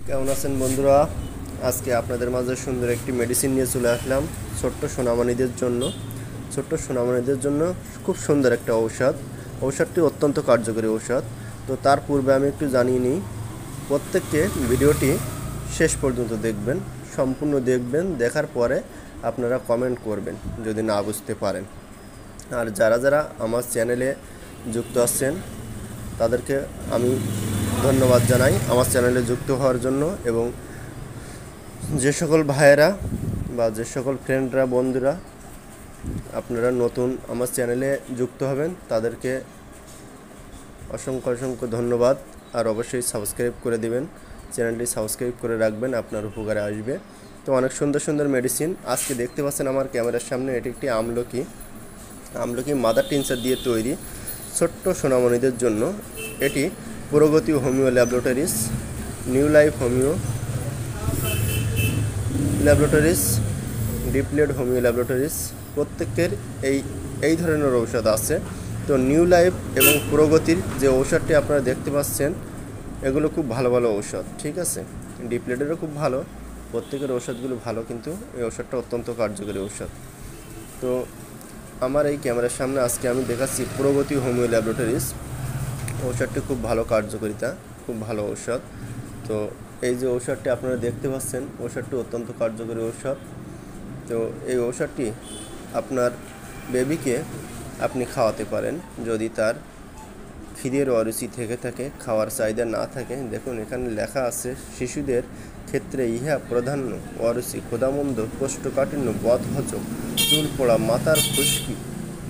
কেমন আছেন বন্ধুরা? আজকে আপনাদের মাঝে সুন্দর একটি মেডিসিন নিয়ে চলে আসলাম ছোট্ট সোনামণিদের জন্য। ছোট্ট সোনামণিদের জন্য খুব সুন্দর একটা ঔষধটি অত্যন্ত কার্যকরী ঔষধ। তো তার পূর্বে আমি একটু জানিয়ে নিই, প্রত্যেককে ভিডিওটি শেষ পর্যন্ত দেখবেন, সম্পূর্ণ দেখবেন। দেখার পরে আপনারা কমেন্ট করবেন যদি না বুঝতে পারেন। আর যারা যারা আমার চ্যানেলে যুক্ত আছেন তাদেরকে আমি ধন্যবাদ জানাই আমার চ্যানেলে যুক্ত হওয়ার জন্য। এবং যে সকল ভাইয়েরা বা যে সকল ফ্রেন্ডরা, বন্ধুরা আপনারা নতুন আমার চ্যানেলে যুক্ত হবেন তাদেরকে অসংখ্য অসংখ্য ধন্যবাদ। আর অবশ্যই সাবস্ক্রাইব করে দিবেন, চ্যানেলটি সাবস্ক্রাইব করে রাখবেন, আপনার উপকারে আসবে। তো অনেক সুন্দর সুন্দর মেডিসিন আজকে দেখতে পাচ্ছেন আমার ক্যামেরার সামনে। এটি একটি আমলকি মাদার টিনচার দিয়ে তৈরি ছোট্ট সোনামণিদের জন্য। এটি Pragati homeo laboratories, new life homeo laboratories, ডিপ্লেড হোমিও ল্যাবরেটরিজ প্রত্যেকের এই ধরনের ঔষধ আছে। তো নিউ লাইফ এবং প্রগতির যে ঔষধটি আপনারা দেখতে পাচ্ছেন এগুলো খুব ভালো ভালো ঔষধ, ঠিক আছে। ডিপ্লেডেরও খুব ভালো, প্রত্যেকের ঔষধগুলো ভালো, কিন্তু এই ঔষধটা অত্যন্ত কার্যকরী ঔষধ। তো আমার এই ক্যামেরার সামনে আজকে আমি দেখাচ্ছি প্রগতি হোমিও ল্যাবরেটরিজ। ঔষধটি খুব ভালো কার্যকারিতা, খুব ভালো ঔষধ। তো এই যে ঔষধটি আপনারা দেখতে পাচ্ছেন, ঔষধটি অত্যন্ত কার্যকরী ঔষধ। তো এই ঔষধটি আপনার বেবিকে আপনি খাওয়াতে পারেন যদি তার খিদের অরুচি থেকে থাকে, খাওয়ার চাহিদা না থাকে। দেখুন এখানে লেখা আছে, শিশুদের ক্ষেত্রে ইহা প্রাধান্য অরুচি, ক্ষুধামন্দ, কোষ্ঠকাঠিন্য, বদহজম, চুল পড়া, মাথার খুশকি,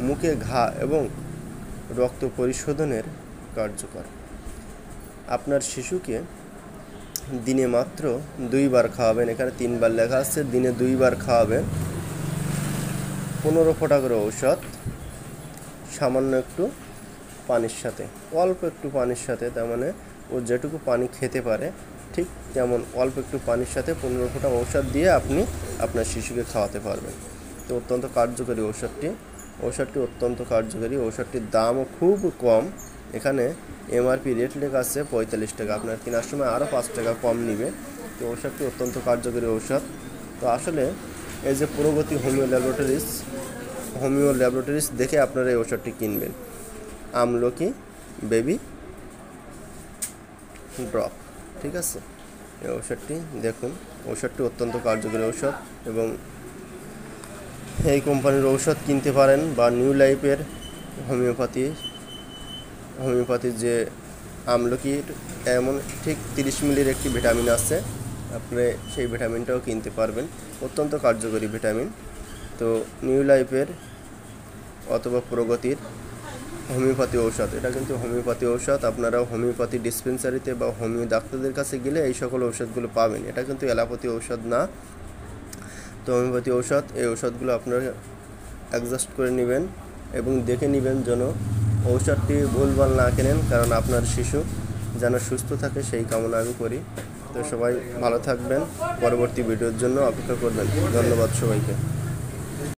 মুখে ঘা এবং রক্ত পরিশোধনের কার্যকর। আপনার শিশুকে দিনে মাত্র 2 বার খাওয়াবেন। এখানে 3 বার লেখা আছে, দিনে 2 বার খাওয়াবেন। 15 ফোঁটা করে ঔষধ সামান্য একটু পানির সাথে, অল্প একটু পানির সাথে, তার মানে ও যেটুকু পানি খেতে পারে ঠিক তেমন অল্প একটু পানির সাথে 15 ফোঁটা ঔষধ দিয়ে আপনি আপনার শিশুকে খাওয়াতে পারবেন। তো অত্যন্ত কার্যকরী ঔষধটি অত্যন্ত কার্যকরী। ঔষধটির দামও খুব কম। এখানে এমআরপি রেট লেখা আছে 45 টাকা, আপনার কেনার সময় আরও 5 টাকা কম নিবে। তো ঔষধটি অত্যন্ত কার্যকরী ঔষধ। তো আসলে এই যে প্রগতি হোমিও ল্যাবরেটরিজ দেখে আপনারা এই ঔষধটি কিনবেন। আমলকি বেবি ড্রপ, ঠিক আছে। এই ঔষধটি দেখুন, ঔষধটি অত্যন্ত কার্যকরী ঔষধ। এবং এই কোম্পানির ঔষধ কিনতে পারেন, বা নিউ লাইফের হোমিওপ্যাথির যে আমলকির এমন ঠিক 30 মিলির একটি ভিটামিন আছে, আপনি সেই ভিটামিনটাও কিনতে পারবেন। অত্যন্ত কার্যকরী ভিটামিন। তো নিউ লাইফের অথবা প্রগতির হোমিওপ্যাথি ঔষধ, এটা কিন্তু হোমিওপ্যাথি ঔষধ। আপনারা হোমিওপ্যাথি ডিসপেন্সারিতে বা হোমিও ডাক্তারদের কাছে গেলে এই সকল ঔষধগুলো পাবেন। এটা কিন্তু অ্যালোপ্যাথি ঔষধ না। তো হোমিওপ্যাথি ঔষধ, এই ঔষধগুলো আপনারা অ্যাডজাস্ট করে নেবেন এবং দেখে নেবেন যেন ঔষধটি ভুলভাল না কেনেন, কারণ আপনার শিশু যেন সুস্থ থাকে সেই কামনা আমি করি। তো সবাই ভালো থাকবেন, পরবর্তী ভিডিওর জন্য অপেক্ষা করবেন। ধন্যবাদ সবাইকে।